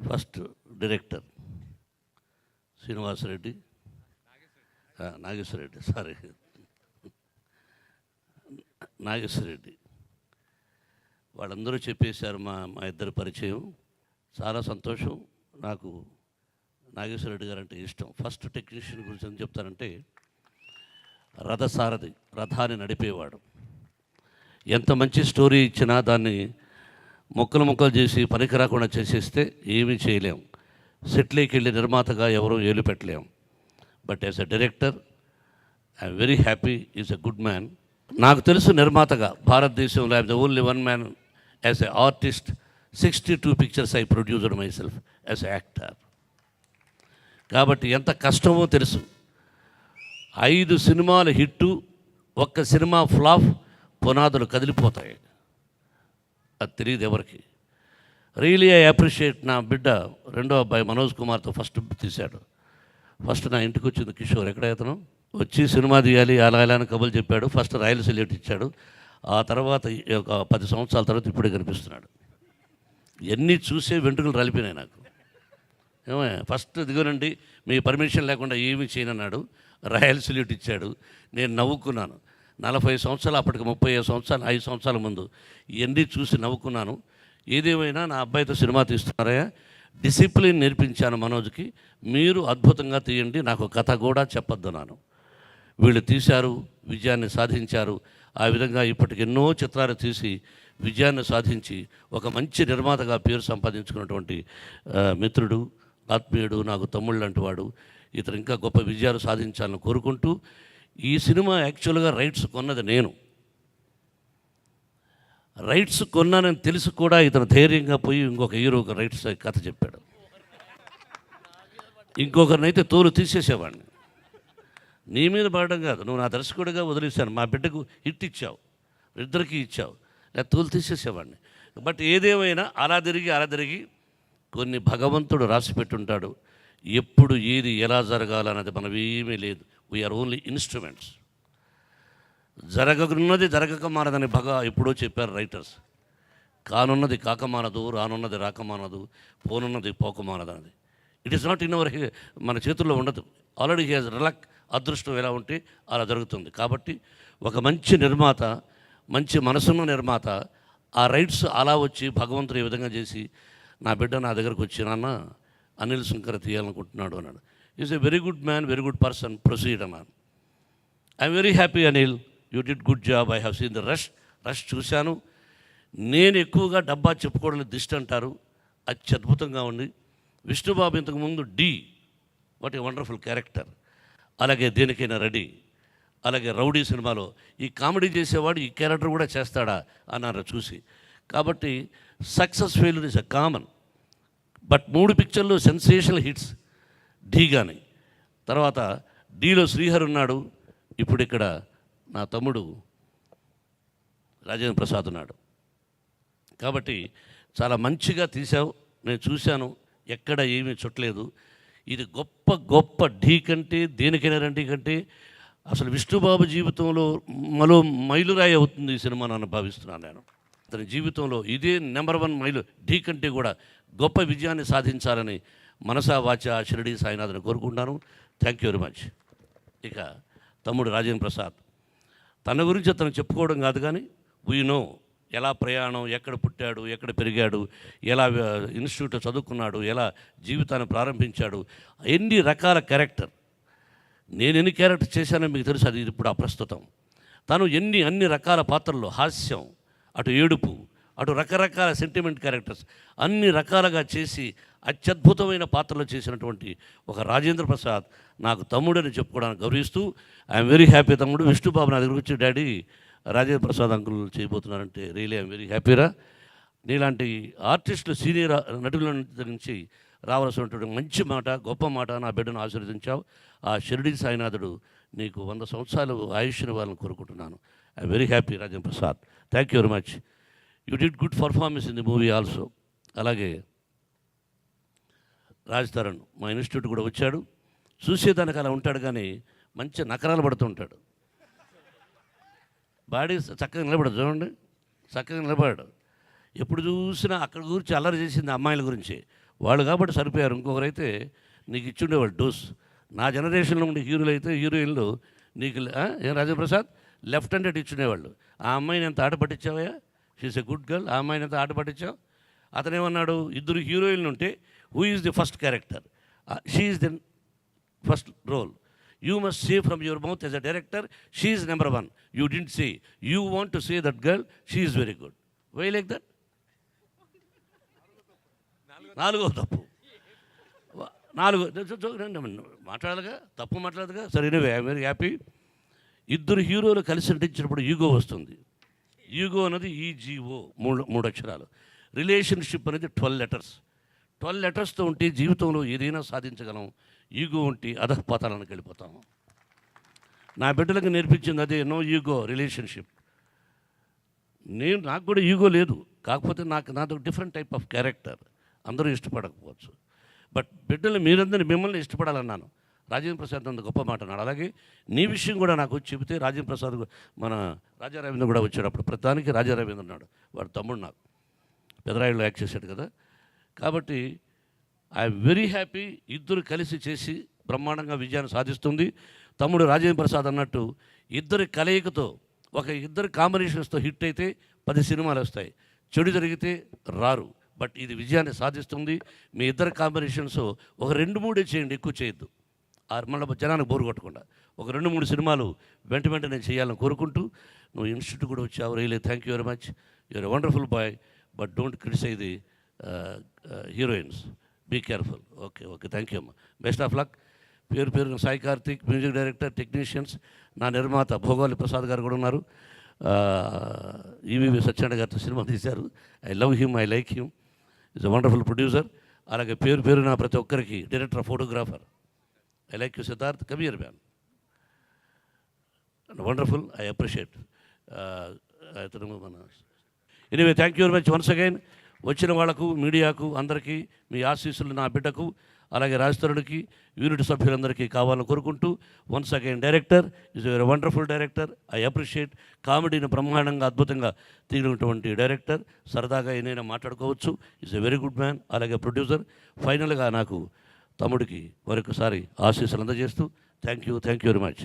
First director Srinivasa Reddy, Nageswara Reddy, sorry Nageswara Reddy, వాళ్ళందరూ చెప్పేశారు మా మా ఇద్దరి పరిచయం. చాలా సంతోషం. నాకు నాగేశ్వరరెడ్డి గారు అంటే ఇష్టం. ఫస్ట్ టెక్నీషియన్ గురించి ఏం చెప్తానంటే, రథసారథి, రథాన్ని నడిపేవాడు. ఎంత మంచి స్టోరీ ఇచ్చినా దాన్ని ముక్కలు ముక్కలు చేసి పనికి రాకుండా చేసేస్తే ఏమీ చేయలేం. సెట్లోకి వెళ్ళి నిర్మాతగా ఎవరూ ఏలు పెట్టలేం. But as a director I'm very happy. Is a good man. నాకు తెలుసు నిర్మాతగా భారతదేశంలో I'm the only one man as a artist. 62 pictures I produced myself as a actor. కాబట్టి ఎంత కష్టమో తెలుసు. 5 సినిమాలు హిట్టు, ఒక్క సినిమా ఫ్లాప్, పునాదులు కదిలిపోతాయి. అది తెలియదు ఎవరికి. Really I appreciate. నా బిడ్డ రెండో అబ్బాయి మనోజ్ కుమార్తో ఫస్ట్ తీశాడు. ఫస్ట్ నా ఇంటికి వచ్చింది కిషోర్. ఎక్కడ అతను వచ్చి సినిమా తీయాలి అలా ఇలా అని కబులు చెప్పాడు. ఫస్ట్ రాయల్ సెల్యూట్ ఇచ్చాడు. ఆ తర్వాత ఒక 10 సంవత్సరాల తర్వాత ఇప్పుడే కనిపిస్తున్నాడు. ఎన్ని చూసే వెంట్రుకలు రలిపినాయి నాకు. ఏమే ఫస్ట్ దిగునండి, మీ పర్మిషన్ లేకుండా ఏమీ చేయనన్నాడు. రాయల్ సెల్యూట్ ఇచ్చాడు. నేను నవ్వుకున్నాను. 40 సంవత్సరాలు, అప్పటికి 35 సంవత్సరాలు, 5 సంవత్సరాల ముందు ఇవన్నీ చూసి నవ్వుకున్నాను. ఏదేమైనా నా అబ్బాయితో సినిమా తీస్తున్నారా, డిసిప్లిన్ నేర్పించాను మనోజ్కి. మీరు అద్భుతంగా తీయండి, నాకు కథ కూడా చెప్పొద్దన్నాను. వీళ్ళు తీశారు, విజయాన్ని సాధించారు. ఆ విధంగా ఇప్పటికి ఎన్నో చిత్రాలు తీసి విజయాన్ని సాధించి ఒక మంచి నిర్మాతగా పేరు సంపాదించుకున్నటువంటి మిత్రుడు, ఆత్మీయుడు, నాకు తమ్ముళ్ళు లాంటి వాడు. ఇతను ఇంకా గొప్ప విజయాలు సాధించాలని కోరుకుంటూ, ఈ సినిమా యాక్చువల్గా రైట్స్ కొన్నది నేను. రైట్స్ కొన్నానని తెలిసి కూడా ఇతను ధైర్యంగా పోయి ఇంకొక హీరోకి రైట్స్ కథ చెప్పాడు. ఇంకొకరినైతే తోలు తీసేసేవాడిని. నీ మీద పడడం కాదు, నువ్వు నా దర్శకుడిగా వదిలేశాను, మా బిడ్డకు హిట్ ఇచ్చావు, ఇద్దరికి ఇచ్చావు, లేదా తోలు తీసేసేవాడిని. బట్ ఏదేమైనా అలా తిరిగి కొన్ని భగవంతుడు రాసి పెట్టుంటాడు. ఎప్పుడు ఏది ఎలా జరగాలన్నది మనమేమీ లేదు. We are only instruments. జరగనున్నది జరగక మానదని ఎప్పుడో చెప్పారు రైటర్స్. కానున్నది కాకమానదు, రానున్నది రాకమానదు, పోనున్నది పోకమానదు అన్నది. It is not in our, మన చేతుల్లో ఉండదు. Already he has luck. అదృష్టం ఎలా ఉంటే అలా జరుగుతుంది. కాబట్టి ఒక మంచి నిర్మాత, మంచి మనసున్న నిర్మాత ఆ రైట్స్ అలా వచ్చి భగవంతుడు ఈ విధంగా చేసి నా బిడ్డ నా దగ్గరకు వచ్చి, నాన్న అనిల్ శంకర్ తీయాలనుకుంటున్నాడు అన్నాడు. Is a very good man, very good person, proceed అన్నాను. I'm very happy Anil, you did good job. I have seen the rush చూశాను. నేను ఎక్కువగా డబ్బా చెప్పుకోవడం దిష్టి అంటారు, అత్యద్భుతంగా ఉంది. విష్ణుబాబు ఇంతకుముందు డి, వాట్ ఏ వండర్ఫుల్ క్యారెక్టర్. అలాగే దేనికైనా రెడీ, అలాగే రౌడీ సినిమాలో ఈ కామెడీ చేసేవాడు ఈ క్యారెక్టర్ కూడా చేస్తాడా అన్నారు చూసి. కాబట్టి success failure is a common. But 3 పిక్చర్లు సెన్సేషనల్ హిట్స్. ఢీ కానీ, తర్వాత డీలో శ్రీహరి ఉన్నాడు, ఇప్పుడు ఇక్కడ నా తమ్ముడు రాజేంద్ర ప్రసాద్ ఉన్నాడు. కాబట్టి చాలా మంచిగా తీసావు. నేను చూశాను, ఎక్కడ ఏమీ చుట్టలేదు. ఇది గొప్ప ఢీ కంటే, దేనికైనా రండి కంటే అసలు విష్ణుబాబు జీవితంలో మరో మైలురాయి అవుతుంది ఈ సినిమా నన్ను భావిస్తున్నాను నేను. అతని జీవితంలో ఇదే నెంబర్ 1 మైలు. ఢీ కంటే కూడా గొప్ప విజయాన్ని సాధించాలని మనసా వాచ షిరిడి సాయినాథ్ని కోరుకుంటాను. Thank you very much. ఇక తమ్ముడు రాజేంద్ర ప్రసాద్, తన గురించి అతను చెప్పుకోవడం కాదు కానీ వీ నో ఎలా ప్రయాణం, ఎక్కడ పుట్టాడు, ఎక్కడ పెరిగాడు, ఎలా ఇన్స్టిట్యూట్ చదువుకున్నాడు, ఎలా జీవితాన్ని ప్రారంభించాడు, ఎన్ని రకాల క్యారెక్టర్. నేను ఎన్ని క్యారెక్టర్ చేశానో మీకు తెలుసు, అది ఇప్పుడు అప్రస్తుతం. తను అన్ని రకాల పాత్రల్లో, హాస్యం, అటు ఏడుపు, అటు రకరకాల సెంటిమెంట్ క్యారెక్టర్స్ అన్ని రకాలుగా చేసి అత్యద్భుతమైన పాత్రలు చేసినటువంటి ఒక రాజేంద్ర ప్రసాద్ నాకు తమ్ముడని చెప్పుకోవడానికి గౌరవిస్తూ ఐఎమ్ వెరీ హ్యాపీ. తమ్ముడు విష్ణుబాబు నా దగ్గర వచ్చి, డాడీ రాజేంద్ర ప్రసాద్ అంకుల్ చేయబోతున్నారంటే రియలీ ఐఎమ్ వెరీ హ్యాపీరా. నీలాంటి ఆర్టిస్టులు, సీనియర్ నటుల నుంచి రావాల్సినటువంటి మంచి మాట, గొప్ప మాట నా బిడ్డను ఆశీర్వదించావు. ఆ షిరిడి సాయినాథుడు నీకు 100 సంవత్సరాలు ఆయుష్ని వాళ్ళని కోరుకుంటున్నాను. I'm very happy Rajendra Prasad. Thank you very much. You did good performance in the movie also. అలాగే రాజ్ తరుణ్ మా ఇన్స్టిట్యూట్ కూడా వచ్చాడు. చూసేదానికి అలా ఉంటాడు కానీ మంచి నకరాలు పడుతుంటాడు. బాడీ చక్కగా నిలబడదు, చూడండి, చక్కగా నిలబడాడు. ఎప్పుడు చూసినా అక్కడ గురించి అల్లరి చేసింది అమ్మాయిల గురించి. వాళ్ళు కాబట్టి సరిపోయారు. ఇంకొకరైతే నీకు ఇచ్చుండేవాళ్ళు డోస్. నా జనరేషన్లో ఉండే హీరోలు అయితే హీరోయిన్లు నీకు ఏం రాజప్రసాద్ లెఫ్ట్ హ్యాండెడ్ ఇచ్చుండేవాళ్ళు. ఆ అమ్మాయిని ఎంత ఆట పట్టించావయ్యా, షీఈస్ ఎ గుడ్ గర్ల్, ఆ అమ్మాయిని ఎంత ఆట పట్టించావు. అతనేమన్నాడు, ఇద్దరు హీరోయిన్లు ఉంటే who is the first character, she is the first role. You must say from your mouth as a director, she is number one. You didn't say. You want to say that girl, she is very good. Why like that? నాలుగో తప్పు. మాట్లాడదుగా, తప్పు మాట్లాడదుగా. సరే, anyway I very happy. ఇద్దరు హీరోలు కలిసి నటించినప్పుడు ego వస్తుంది. Ego అనేది ఈజీఓ, మూడు అక్షరాలు. రిలేషన్షిప్ అనేది 12 లెటర్స్. 12 లెటర్స్తో ఉంటే జీవితంలో ఏదైనా సాధించగలం. ఈగో ఉంటే అధఃపాతాలకు వెళ్ళిపోతాము. నా బిడ్డలకు నేర్పించింది అదే, నో ఈగో రిలేషన్షిప్. నాకు కూడా ఈగో లేదు, కాకపోతే నాతో డిఫరెంట్ టైప్ ఆఫ్ క్యారెక్టర్. అందరూ ఇష్టపడకపోవచ్చు, బట్ బిడ్డలు మీరందరినీ మిమ్మల్ని ఇష్టపడాలన్నాను. రాజేంద్ర ప్రసాద్ అంత గొప్ప మాట అన్నాడు. అలాగే నీ విషయం కూడా నాకు వచ్చి చెబితే, రాజేంద్ర ప్రసాద్ మన రాజా రవీంద్ర కూడా వచ్చేటప్పుడు ప్రతిదానికి రాజా రవీంద్ర ఉన్నాడు. వాడు తమ్ముడు, నాకు పెదరాయుడులో యాక్ట్ చేశాడు కదా. కాబట్టి ఐఎమ్ వెరీ హ్యాపీ. ఇద్దరు కలిసి చేసి బ్రహ్మాండంగా విజయాన్ని సాధిస్తుంది. తమ్ముడు రాజేంద్ర ప్రసాద్ అన్నట్టు ఇద్దరి కలయికతో, ఇద్దరు కాంబినేషన్స్తో హిట్ అయితే 10 సినిమాలు వస్తాయి. చెడు జరిగితే రారు. బట్ ఇది విజయాన్ని సాధిస్తుంది. మీ ఇద్దరు కాంబినేషన్స్ ఒక 2-3 చేయండి, ఎక్కువ చేయొద్దు. మళ్ళీ జనానికి బోరు కొట్టకుండా ఒక 2-3 సినిమాలు వెంటనే చేయాలని కోరుకుంటూ, నువ్వు ఇన్స్టిట్యూట్ కూడా వచ్చావు. Really thank you very much. You're a wonderful boy, but don't criticise the heroines. Be careful. Okay thank you అమ్మ. Best of luck. పేరు Sai Karthik, music director, technicians. నా నిర్మాత భోగాలి ప్రసాద్ గారు కూడా ఉన్నారు. ఈవీవి సత్యనారాయణ గారితో సినిమా తీశారు. I love him, I like him. Is a wonderful producer. అలాగే పేరున ప్రతి ఒక్కరికి director, photographer. I like you Siddharth, Kabir man, wonderful. I appreciate. Anyway thank you very much once again. వచ్చిన వాళ్లకు, మీడియాకు, అందరికీ మీ ఆశీస్సులు నా బిడ్డకు, అలాగే రాజతరుడికి, యూనిట్ సభ్యులందరికీ కావాలని కోరుకుంటూ, once again director is a wonderful director. I appreciate. కామెడీని బ్రహ్మాండంగా, అద్భుతంగా తీరినటువంటి డైరెక్టర్. సరదాగా ఏదైనా మాట్లాడుకోవచ్చు. Is a very good man. అలాగే ప్రొడ్యూసర్. ఫైనల్గా నాకు తమ్ముడికి మరొకసారి ఆశీస్సులు అందజేస్తూ థ్యాంక్ యూ వెరీ మచ్.